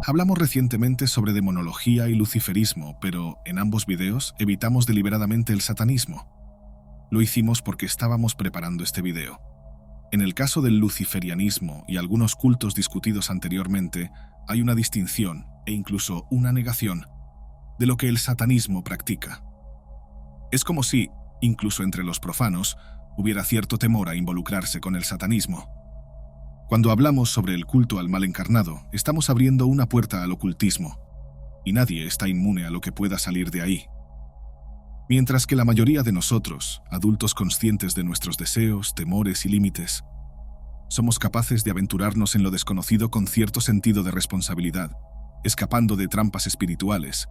Hablamos recientemente sobre demonología y luciferismo, pero en ambos videos evitamos deliberadamente el satanismo. Lo hicimos porque estábamos preparando este video. En el caso del luciferianismo y algunos cultos discutidos anteriormente, hay una distinción e incluso una negación de lo que el satanismo practica. Es como si, incluso entre los profanos, hubiera cierto temor a involucrarse con el satanismo. Cuando hablamos sobre el culto al mal encarnado, estamos abriendo una puerta al ocultismo, y nadie está inmune a lo que pueda salir de ahí. Mientras que la mayoría de nosotros, adultos conscientes de nuestros deseos, temores y límites, somos capaces de aventurarnos en lo desconocido con cierto sentido de responsabilidad, escapando de trampas espirituales,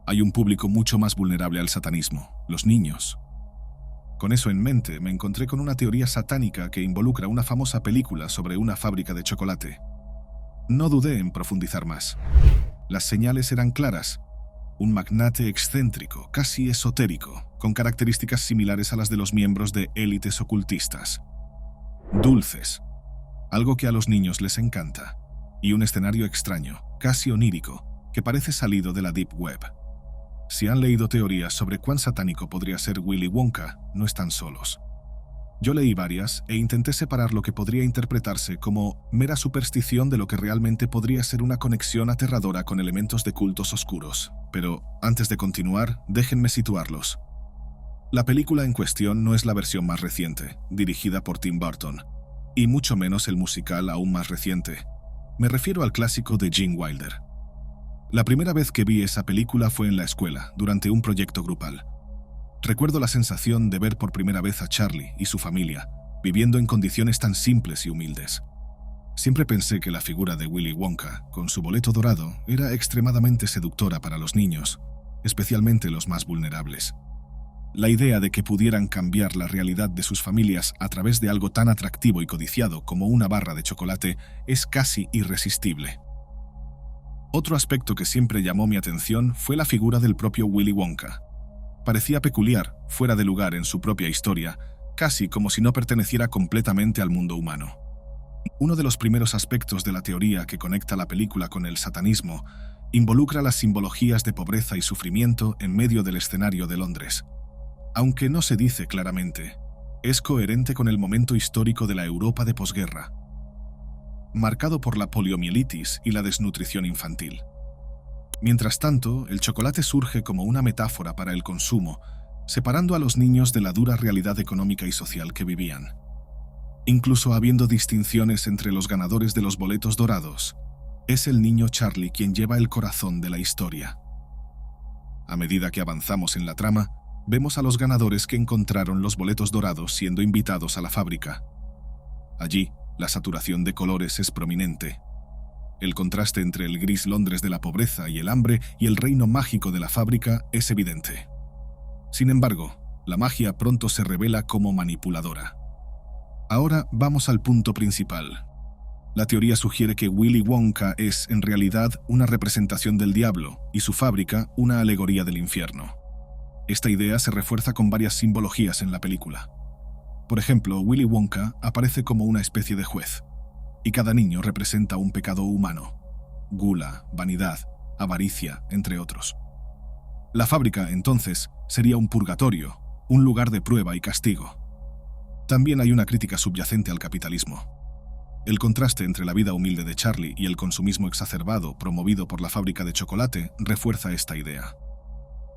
hay un público mucho más vulnerable al satanismo, los niños. Con eso en mente, me encontré con una teoría satánica que involucra una famosa película sobre una fábrica de chocolate. No dudé en profundizar más. Las señales eran claras. Un magnate excéntrico, casi esotérico, con características similares a las de los miembros de élites ocultistas. Dulces, algo que a los niños les encanta, y un escenario extraño, casi onírico, que parece salido de la Deep Web. Si han leído teorías sobre cuán satánico podría ser Willy Wonka, no están solos. Yo leí varias e intenté separar lo que podría interpretarse como mera superstición de lo que realmente podría ser una conexión aterradora con elementos de cultos oscuros. Pero, antes de continuar, déjenme situarlos. La película en cuestión no es la versión más reciente, dirigida por Tim Burton, y mucho menos el musical aún más reciente. Me refiero al clásico de Gene Wilder. La primera vez que vi esa película fue en la escuela, durante un proyecto grupal. Recuerdo la sensación de ver por primera vez a Charlie y su familia, viviendo en condiciones tan simples y humildes. Siempre pensé que la figura de Willy Wonka, con su boleto dorado, era extremadamente seductora para los niños, especialmente los más vulnerables. La idea de que pudieran cambiar la realidad de sus familias a través de algo tan atractivo y codiciado como una barra de chocolate es casi irresistible. Otro aspecto que siempre llamó mi atención fue la figura del propio Willy Wonka. Parecía peculiar, fuera de lugar en su propia historia, casi como si no perteneciera completamente al mundo humano. Uno de los primeros aspectos de la teoría que conecta la película con el satanismo involucra las simbologías de pobreza y sufrimiento en medio del escenario de Londres. Aunque no se dice claramente, es coherente con el momento histórico de la Europa de posguerra, marcado por la poliomielitis y la desnutrición infantil. Mientras tanto, el chocolate surge como una metáfora para el consumo, separando a los niños de la dura realidad económica y social que vivían. Incluso habiendo distinciones entre los ganadores de los boletos dorados, es el niño Charlie quien lleva el corazón de la historia. A medida que avanzamos en la trama, vemos a los ganadores que encontraron los boletos dorados siendo invitados a la fábrica. Allí, la saturación de colores es prominente. El contraste entre el gris Londres de la pobreza y el hambre y el reino mágico de la fábrica es evidente. Sin embargo, la magia pronto se revela como manipuladora. Ahora vamos al punto principal. La teoría sugiere que Willy Wonka es, en realidad, una representación del diablo y su fábrica una alegoría del infierno. Esta idea se refuerza con varias simbologías en la película. Por ejemplo, Willy Wonka aparece como una especie de juez, y cada niño representa un pecado humano: gula, vanidad, avaricia, entre otros. La fábrica, entonces, sería un purgatorio, un lugar de prueba y castigo. También hay una crítica subyacente al capitalismo. El contraste entre la vida humilde de Charlie y el consumismo exacerbado promovido por la fábrica de chocolate refuerza esta idea.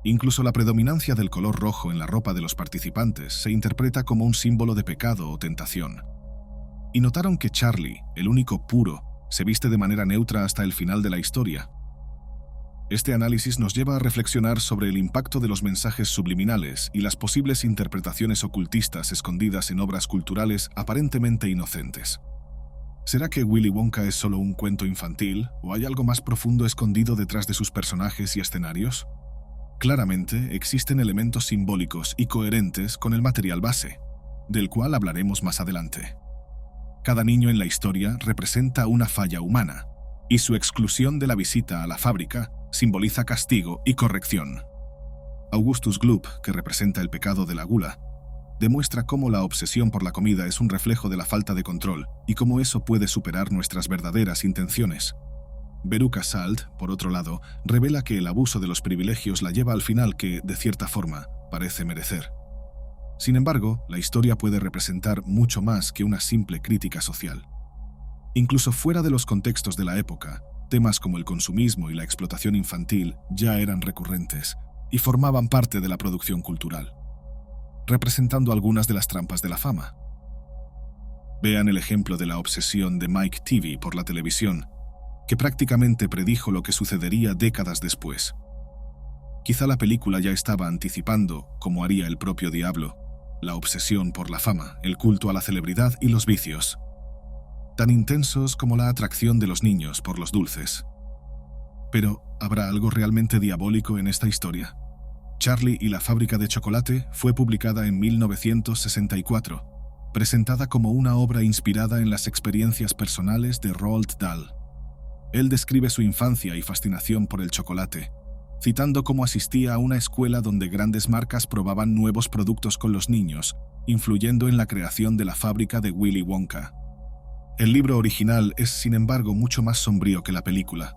Incluso la predominancia del color rojo en la ropa de los participantes se interpreta como un símbolo de pecado o tentación. Y notaron que Charlie, el único puro, se viste de manera neutra hasta el final de la historia. Este análisis nos lleva a reflexionar sobre el impacto de los mensajes subliminales y las posibles interpretaciones ocultistas escondidas en obras culturales aparentemente inocentes. ¿Será que Willy Wonka es solo un cuento infantil o hay algo más profundo escondido detrás de sus personajes y escenarios? Claramente existen elementos simbólicos y coherentes con el material base, del cual hablaremos más adelante. Cada niño en la historia representa una falla humana, y su exclusión de la visita a la fábrica simboliza castigo y corrección. Augustus Gloop, que representa el pecado de la gula, demuestra cómo la obsesión por la comida es un reflejo de la falta de control y cómo eso puede superar nuestras verdaderas intenciones. Veruca Salt, por otro lado, revela que el abuso de los privilegios la lleva al final que, de cierta forma, parece merecer. Sin embargo, la historia puede representar mucho más que una simple crítica social. Incluso fuera de los contextos de la época, temas como el consumismo y la explotación infantil ya eran recurrentes y formaban parte de la producción cultural, representando algunas de las trampas de la fama. Vean el ejemplo de la obsesión de Mike Teavee por la televisión, que prácticamente predijo lo que sucedería décadas después. Quizá la película ya estaba anticipando, como haría el propio diablo, la obsesión por la fama, el culto a la celebridad y los vicios, tan intensos como la atracción de los niños por los dulces. Pero, ¿habrá algo realmente diabólico en esta historia? Charlie y la fábrica de chocolate fue publicada en 1964, presentada como una obra inspirada en las experiencias personales de Roald Dahl. Él describe su infancia y fascinación por el chocolate, citando cómo asistía a una escuela donde grandes marcas probaban nuevos productos con los niños, influyendo en la creación de la fábrica de Willy Wonka. El libro original es, sin embargo, mucho más sombrío que la película.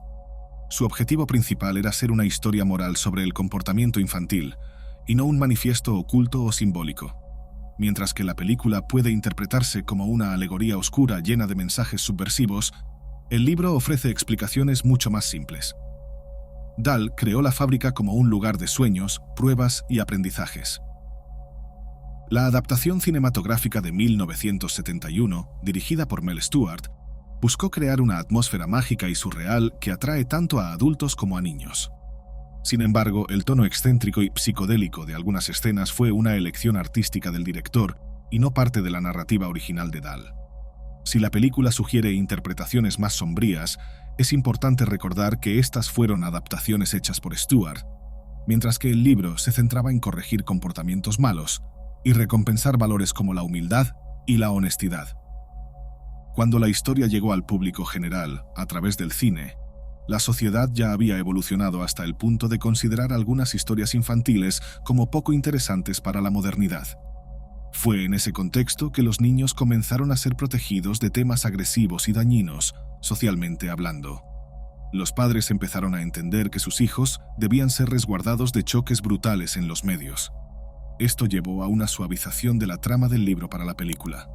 Su objetivo principal era ser una historia moral sobre el comportamiento infantil, y no un manifiesto oculto o simbólico. Mientras que la película puede interpretarse como una alegoría oscura llena de mensajes subversivos, el libro ofrece explicaciones mucho más simples. Dahl creó la fábrica como un lugar de sueños, pruebas y aprendizajes. La adaptación cinematográfica de 1971, dirigida por Mel Stuart, buscó crear una atmósfera mágica y surreal que atrae tanto a adultos como a niños. Sin embargo, el tono excéntrico y psicodélico de algunas escenas fue una elección artística del director y no parte de la narrativa original de Dahl. Si la película sugiere interpretaciones más sombrías, es importante recordar que estas fueron adaptaciones hechas por Stuart, mientras que el libro se centraba en corregir comportamientos malos y recompensar valores como la humildad y la honestidad. Cuando la historia llegó al público general a través del cine, la sociedad ya había evolucionado hasta el punto de considerar algunas historias infantiles como poco interesantes para la modernidad. Fue en ese contexto que los niños comenzaron a ser protegidos de temas agresivos y dañinos, socialmente hablando. Los padres empezaron a entender que sus hijos debían ser resguardados de choques brutales en los medios. Esto llevó a una suavización de la trama del libro para la película.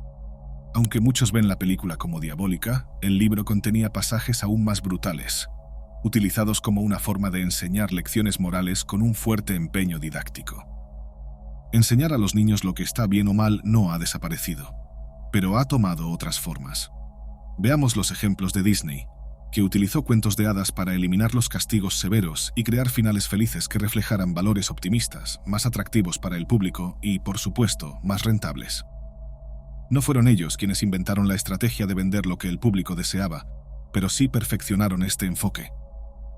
Aunque muchos ven la película como diabólica, el libro contenía pasajes aún más brutales, utilizados como una forma de enseñar lecciones morales con un fuerte empeño didáctico. Enseñar a los niños lo que está bien o mal no ha desaparecido, pero ha tomado otras formas. Veamos los ejemplos de Disney, que utilizó cuentos de hadas para eliminar los castigos severos y crear finales felices que reflejaran valores optimistas, más atractivos para el público y, por supuesto, más rentables. No fueron ellos quienes inventaron la estrategia de vender lo que el público deseaba, pero sí perfeccionaron este enfoque.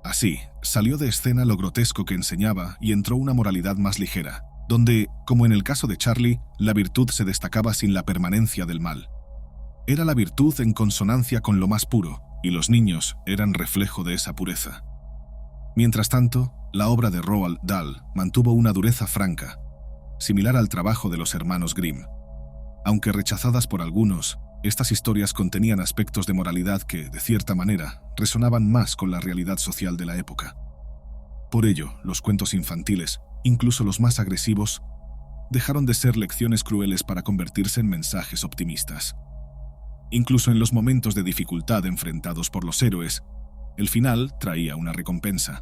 Así, salió de escena lo grotesco que enseñaba y entró una moralidad más ligera, donde, como en el caso de Charlie, la virtud se destacaba sin la permanencia del mal. Era la virtud en consonancia con lo más puro, y los niños eran reflejo de esa pureza. Mientras tanto, la obra de Roald Dahl mantuvo una dureza franca, similar al trabajo de los hermanos Grimm. Aunque rechazadas por algunos, estas historias contenían aspectos de moralidad que, de cierta manera, resonaban más con la realidad social de la época. Por ello, los cuentos infantiles, incluso los más agresivos, dejaron de ser lecciones crueles para convertirse en mensajes optimistas. Incluso en los momentos de dificultad enfrentados por los héroes, el final traía una recompensa.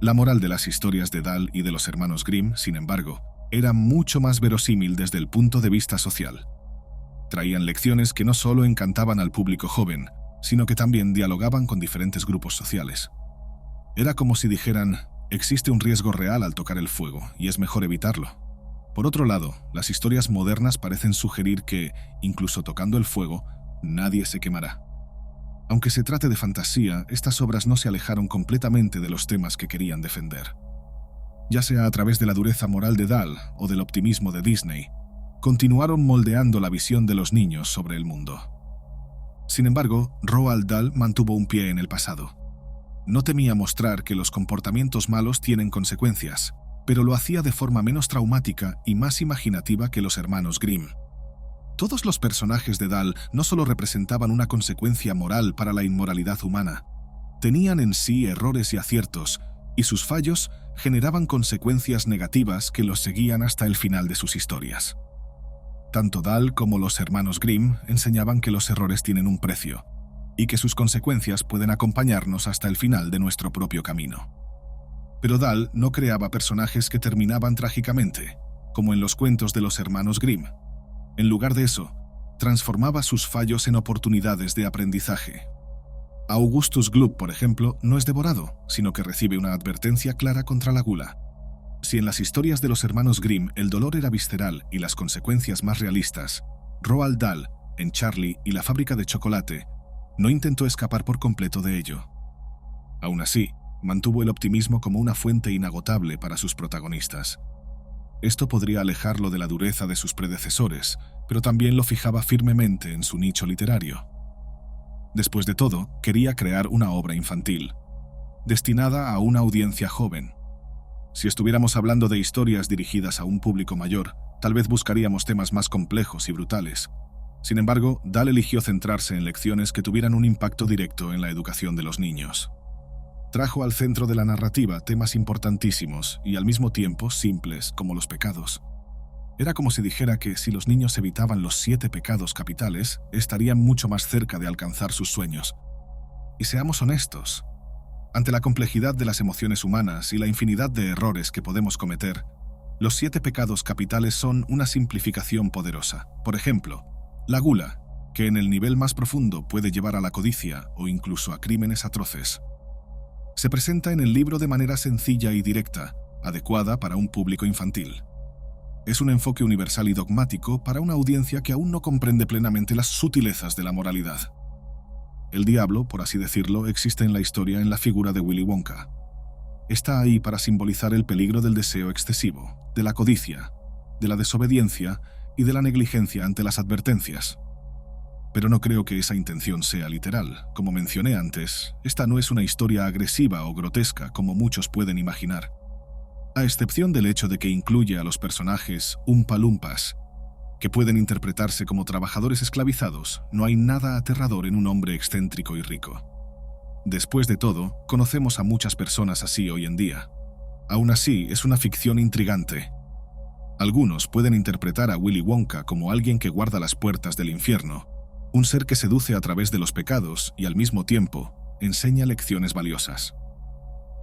La moral de las historias de Dahl y de los hermanos Grimm, sin embargo, era mucho más verosímil desde el punto de vista social. Traían lecciones que no solo encantaban al público joven, sino que también dialogaban con diferentes grupos sociales. Era como si dijeran, existe un riesgo real al tocar el fuego, y es mejor evitarlo. Por otro lado, las historias modernas parecen sugerir que, incluso tocando el fuego, nadie se quemará. Aunque se trate de fantasía, estas obras no se alejaron completamente de los temas que querían defender. Ya sea a través de la dureza moral de Dahl o del optimismo de Disney, continuaron moldeando la visión de los niños sobre el mundo. Sin embargo, Roald Dahl mantuvo un pie en el pasado. No temía mostrar que los comportamientos malos tienen consecuencias, pero lo hacía de forma menos traumática y más imaginativa que los hermanos Grimm. Todos los personajes de Dahl no solo representaban una consecuencia moral para la inmoralidad humana, Tenían en sí errores y aciertos, y sus fallos generaban consecuencias negativas que los seguían hasta el final de sus historias. Tanto Dahl como los hermanos Grimm enseñaban que los errores tienen un precio, y que sus consecuencias pueden acompañarnos hasta el final de nuestro propio camino. Pero Dahl no creaba personajes que terminaban trágicamente, como en los cuentos de los hermanos Grimm. En lugar de eso, transformaba sus fallos en oportunidades de aprendizaje. Augustus Gloop, por ejemplo, no es devorado, sino que recibe una advertencia clara contra la gula. Si en las historias de los hermanos Grimm el dolor era visceral y las consecuencias más realistas, Roald Dahl, en Charlie y la fábrica de chocolate, no intentó escapar por completo de ello. Aún así, mantuvo el optimismo como una fuente inagotable para sus protagonistas. Esto podría alejarlo de la dureza de sus predecesores, pero también lo fijaba firmemente en su nicho literario. Después de todo, quería crear una obra infantil, destinada a una audiencia joven. Si estuviéramos hablando de historias dirigidas a un público mayor, tal vez buscaríamos temas más complejos y brutales. Sin embargo, Dahl eligió centrarse en lecciones que tuvieran un impacto directo en la educación de los niños. Trajo al centro de la narrativa temas importantísimos y al mismo tiempo simples como los pecados. Era como si dijera que si los niños evitaban los 7 pecados capitales, estarían mucho más cerca de alcanzar sus sueños. Y seamos honestos, ante la complejidad de las emociones humanas y la infinidad de errores que podemos cometer, los 7 pecados capitales son una simplificación poderosa. Por ejemplo, la gula, que en el nivel más profundo puede llevar a la codicia o incluso a crímenes atroces. Se presenta en el libro de manera sencilla y directa, adecuada para un público infantil. Es un enfoque universal y dogmático para una audiencia que aún no comprende plenamente las sutilezas de la moralidad. El diablo, por así decirlo, existe en la historia en la figura de Willy Wonka. Está ahí para simbolizar el peligro del deseo excesivo, de la codicia, de la desobediencia y de la negligencia ante las advertencias. Pero no creo que esa intención sea literal. Como mencioné antes, esta no es una historia agresiva o grotesca como muchos pueden imaginar. A excepción del hecho de que incluye a los personajes Oompa Loompas, que pueden interpretarse como trabajadores esclavizados, no hay nada aterrador en un hombre excéntrico y rico. Después de todo, conocemos a muchas personas así hoy en día. Aún así, es una ficción intrigante. Algunos pueden interpretar a Willy Wonka como alguien que guarda las puertas del infierno, un ser que seduce a través de los pecados y al mismo tiempo enseña lecciones valiosas.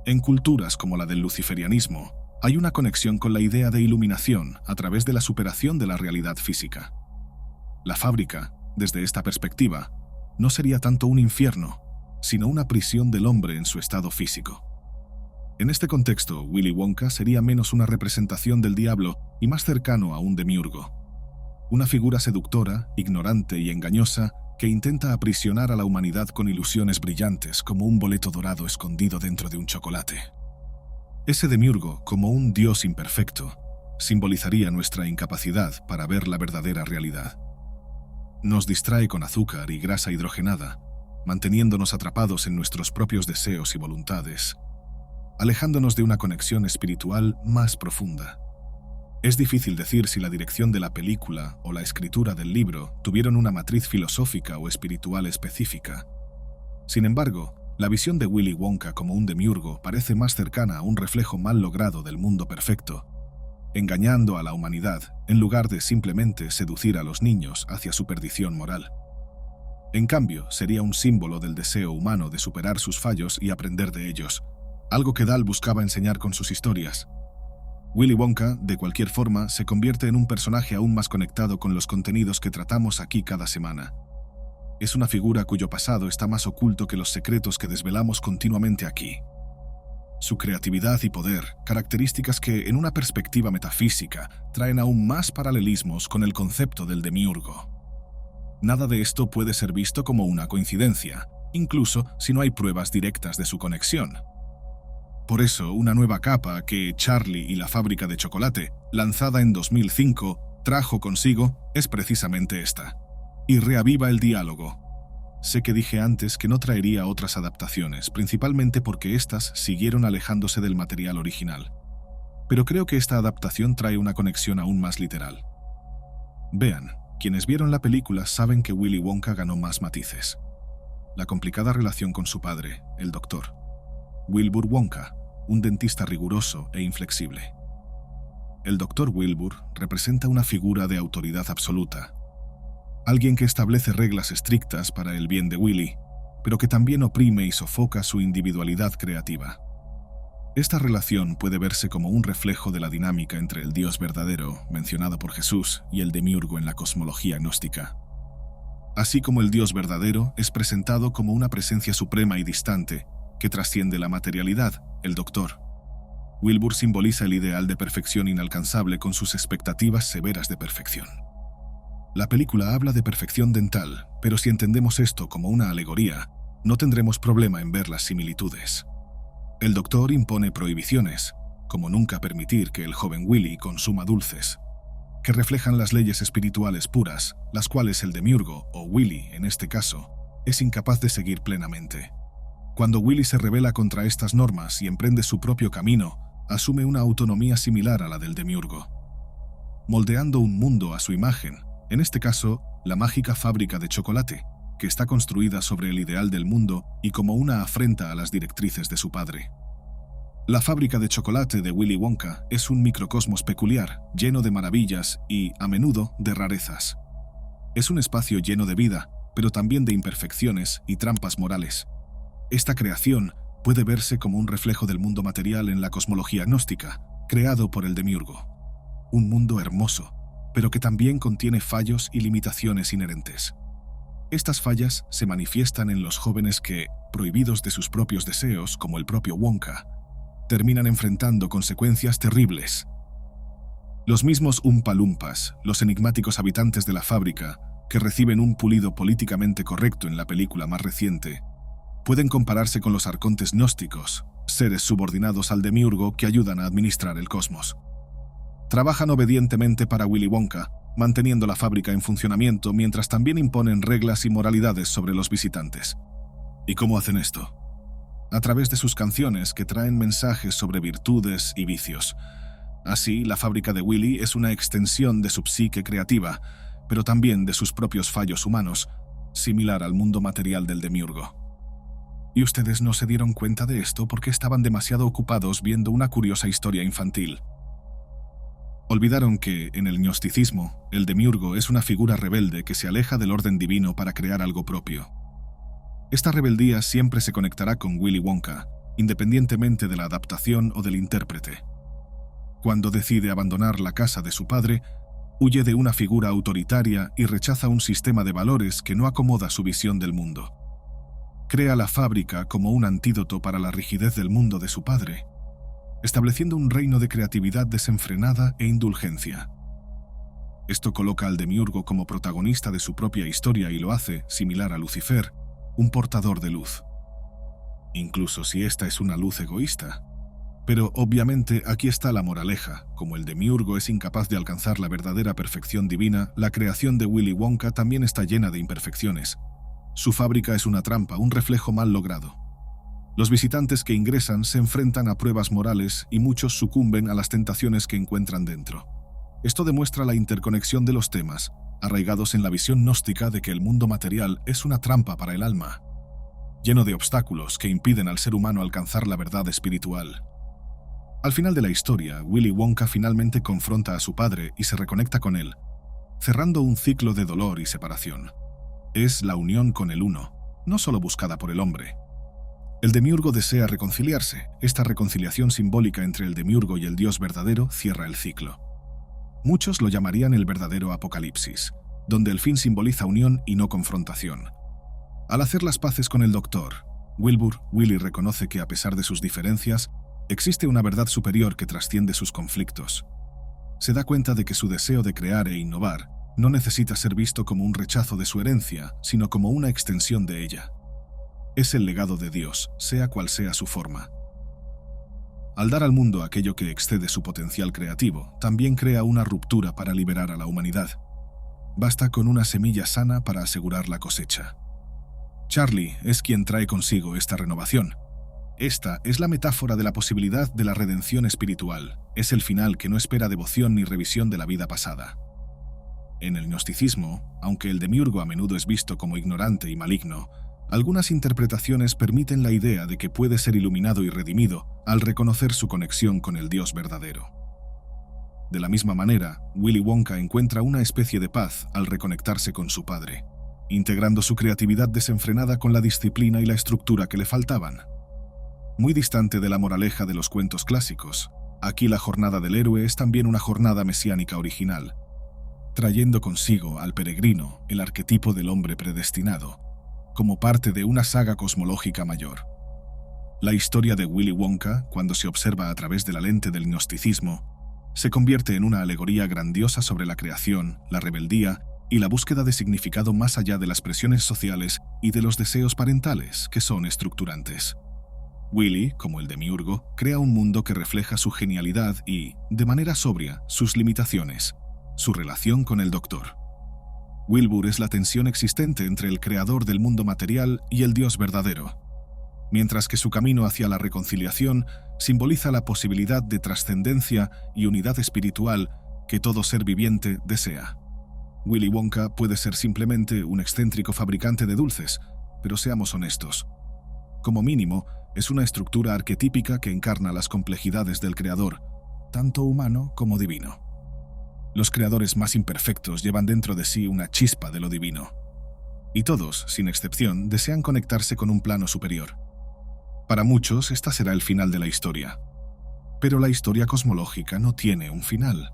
En culturas como la del luciferianismo, hay una conexión con la idea de iluminación a través de la superación de la realidad física. La fábrica, desde esta perspectiva, no sería tanto un infierno, sino una prisión del hombre en su estado físico. En este contexto, Willy Wonka sería menos una representación del diablo y más cercano a un demiurgo. Una figura seductora, ignorante y engañosa que intenta aprisionar a la humanidad con ilusiones brillantes como un boleto dorado escondido dentro de un chocolate. Ese demiurgo, como un dios imperfecto, simbolizaría nuestra incapacidad para ver la verdadera realidad. Nos distrae con azúcar y grasa hidrogenada, manteniéndonos atrapados en nuestros propios deseos y voluntades, alejándonos de una conexión espiritual más profunda. Es difícil decir si la dirección de la película o la escritura del libro tuvieron una matriz filosófica o espiritual específica. Sin embargo, la visión de Willy Wonka como un demiurgo parece más cercana a un reflejo mal logrado del mundo perfecto, engañando a la humanidad en lugar de simplemente seducir a los niños hacia su perdición moral. En cambio, sería un símbolo del deseo humano de superar sus fallos y aprender de ellos, algo que Dahl buscaba enseñar con sus historias. Willy Wonka, de cualquier forma, se convierte en un personaje aún más conectado con los contenidos que tratamos aquí cada semana. Es una figura cuyo pasado está más oculto que los secretos que desvelamos continuamente aquí. Su creatividad y poder, características que, en una perspectiva metafísica, traen aún más paralelismos con el concepto del demiurgo. Nada de esto puede ser visto como una coincidencia, incluso si no hay pruebas directas de su conexión. Por eso, una nueva capa que Charlie y la fábrica de chocolate, lanzada en 2005, trajo consigo es precisamente esta. Y reaviva el diálogo. Sé que dije antes que no traería otras adaptaciones, principalmente porque éstas siguieron alejándose del material original. Pero creo que esta adaptación trae una conexión aún más literal. Vean, quienes vieron la película saben que Willy Wonka ganó más matices. la complicada relación con su padre, el doctor Wilbur Wonka, un dentista riguroso e inflexible. El doctor Wilbur representa una figura de autoridad absoluta, alguien que establece reglas estrictas para el bien de Willy, pero que también oprime y sofoca su individualidad creativa. Esta relación puede verse como un reflejo de la dinámica entre el Dios verdadero, mencionado por Jesús, y el demiurgo en la cosmología gnóstica. Así como el Dios verdadero es presentado como una presencia suprema y distante, que trasciende la materialidad, el doctor Wilbur simboliza el ideal de perfección inalcanzable con sus expectativas severas de perfección. La película habla de perfección dental, pero si entendemos esto como una alegoría, no tendremos problema en ver las similitudes. El doctor impone prohibiciones, como nunca permitir que el joven Willy consuma dulces, que reflejan las leyes espirituales puras, las cuales el demiurgo, o Willy en este caso, es incapaz de seguir plenamente. Cuando Willy se rebela contra estas normas y emprende su propio camino, asume una autonomía similar a la del demiurgo, moldeando un mundo a su imagen, en este caso, la mágica fábrica de chocolate, que está construida sobre el ideal del mundo y como una afrenta a las directrices de su padre. La fábrica de chocolate de Willy Wonka es un microcosmos peculiar, lleno de maravillas y, a menudo, de rarezas. Es un espacio lleno de vida, pero también de imperfecciones y trampas morales. Esta creación puede verse como un reflejo del mundo material en la cosmología gnóstica, creado por el demiurgo. Un mundo hermoso, pero que también contiene fallos y limitaciones inherentes. Estas fallas se manifiestan en los jóvenes que, prohibidos de sus propios deseos, como el propio Wonka, terminan enfrentando consecuencias terribles. Los mismos Oompa Loompas, los enigmáticos habitantes de la fábrica, que reciben un pulido políticamente correcto en la película más reciente, pueden compararse con los arcontes gnósticos, seres subordinados al demiurgo que ayudan a administrar el cosmos. Trabajan obedientemente para Willy Wonka, manteniendo la fábrica en funcionamiento mientras también imponen reglas y moralidades sobre los visitantes. ¿Y cómo hacen esto? A través de sus canciones que traen mensajes sobre virtudes y vicios. Así, la fábrica de Willy es una extensión de su psique creativa, pero también de sus propios fallos humanos, similar al mundo material del demiurgo. ¿Y ustedes no se dieron cuenta de esto porque estaban demasiado ocupados viendo una curiosa historia infantil? Olvidaron que, en el gnosticismo, el demiurgo es una figura rebelde que se aleja del orden divino para crear algo propio. Esta rebeldía siempre se conectará con Willy Wonka, independientemente de la adaptación o del intérprete. Cuando decide abandonar la casa de su padre, huye de una figura autoritaria y rechaza un sistema de valores que no acomoda su visión del mundo. Crea la fábrica como un antídoto para la rigidez del mundo de su padre, estableciendo un reino de creatividad desenfrenada e indulgencia. Esto coloca al demiurgo como protagonista de su propia historia y lo hace, similar a Lucifer, un portador de luz. Incluso si esta es una luz egoísta. Pero, obviamente, aquí está la moraleja. Como el demiurgo es incapaz de alcanzar la verdadera perfección divina, la creación de Willy Wonka también está llena de imperfecciones. Su fábrica es una trampa, un reflejo mal logrado. Los visitantes que ingresan se enfrentan a pruebas morales y muchos sucumben a las tentaciones que encuentran dentro. Esto demuestra la interconexión de los temas, arraigados en la visión gnóstica de que el mundo material es una trampa para el alma, lleno de obstáculos que impiden al ser humano alcanzar la verdad espiritual. Al final de la historia, Willy Wonka finalmente confronta a su padre y se reconecta con él, cerrando un ciclo de dolor y separación. Es la unión con el uno, no solo buscada por el hombre. El demiurgo desea reconciliarse. Esta reconciliación simbólica entre el demiurgo y el Dios verdadero cierra el ciclo. Muchos lo llamarían el verdadero apocalipsis, donde el fin simboliza unión y no confrontación. Al hacer las paces con el doctor, Willy reconoce que a pesar de sus diferencias, existe una verdad superior que trasciende sus conflictos. Se da cuenta de que su deseo de crear e innovar no necesita ser visto como un rechazo de su herencia, sino como una extensión de ella. Es el legado de Dios, sea cual sea su forma. Al dar al mundo aquello que excede su potencial creativo, también crea una ruptura para liberar a la humanidad. Basta con una semilla sana para asegurar la cosecha. Charlie es quien trae consigo esta renovación. Esta es la metáfora de la posibilidad de la redención espiritual. Es el final que no espera devoción ni revisión de la vida pasada. En el gnosticismo, aunque el demiurgo a menudo es visto como ignorante y maligno, Algunas interpretaciones permiten la idea de que puede ser iluminado y redimido al reconocer su conexión con el Dios verdadero. De la misma manera, Willy Wonka encuentra una especie de paz al reconectarse con su padre, integrando su creatividad desenfrenada con la disciplina y la estructura que le faltaban. Muy distante de la moraleja de los cuentos clásicos, aquí la jornada del héroe es también una jornada mesiánica original, trayendo consigo al peregrino, el arquetipo del hombre predestinado, como parte de una saga cosmológica mayor. La historia de Willy Wonka, cuando se observa a través de la lente del gnosticismo, se convierte en una alegoría grandiosa sobre la creación, la rebeldía y la búsqueda de significado más allá de las presiones sociales y de los deseos parentales, que son estructurantes. Willy, como el demiurgo, crea un mundo que refleja su genialidad y, de manera sobria, sus limitaciones, su relación con el Doctor. Wilbur es la tensión existente entre el creador del mundo material y el Dios verdadero, mientras que su camino hacia la reconciliación simboliza la posibilidad de trascendencia y unidad espiritual que todo ser viviente desea. Willy Wonka puede ser simplemente un excéntrico fabricante de dulces, pero seamos honestos. Como mínimo, es una estructura arquetípica que encarna las complejidades del creador, tanto humano como divino. Los creadores más imperfectos llevan dentro de sí una chispa de lo divino. Y todos, sin excepción, desean conectarse con un plano superior. Para muchos, esta será el final de la historia. Pero la historia cosmológica no tiene un final.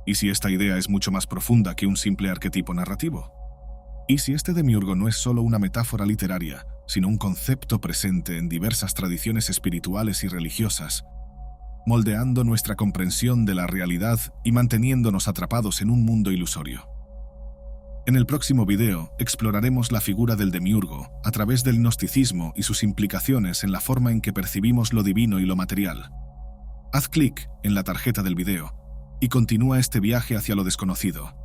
¿Y si esta idea es mucho más profunda que un simple arquetipo narrativo? ¿Y si este demiurgo no es solo una metáfora literaria, sino un concepto presente en diversas tradiciones espirituales y religiosas, moldeando nuestra comprensión de la realidad y manteniéndonos atrapados en un mundo ilusorio? En el próximo video exploraremos la figura del demiurgo a través del gnosticismo y sus implicaciones en la forma en que percibimos lo divino y lo material. Haz clic en la tarjeta del video y continúa este viaje hacia lo desconocido.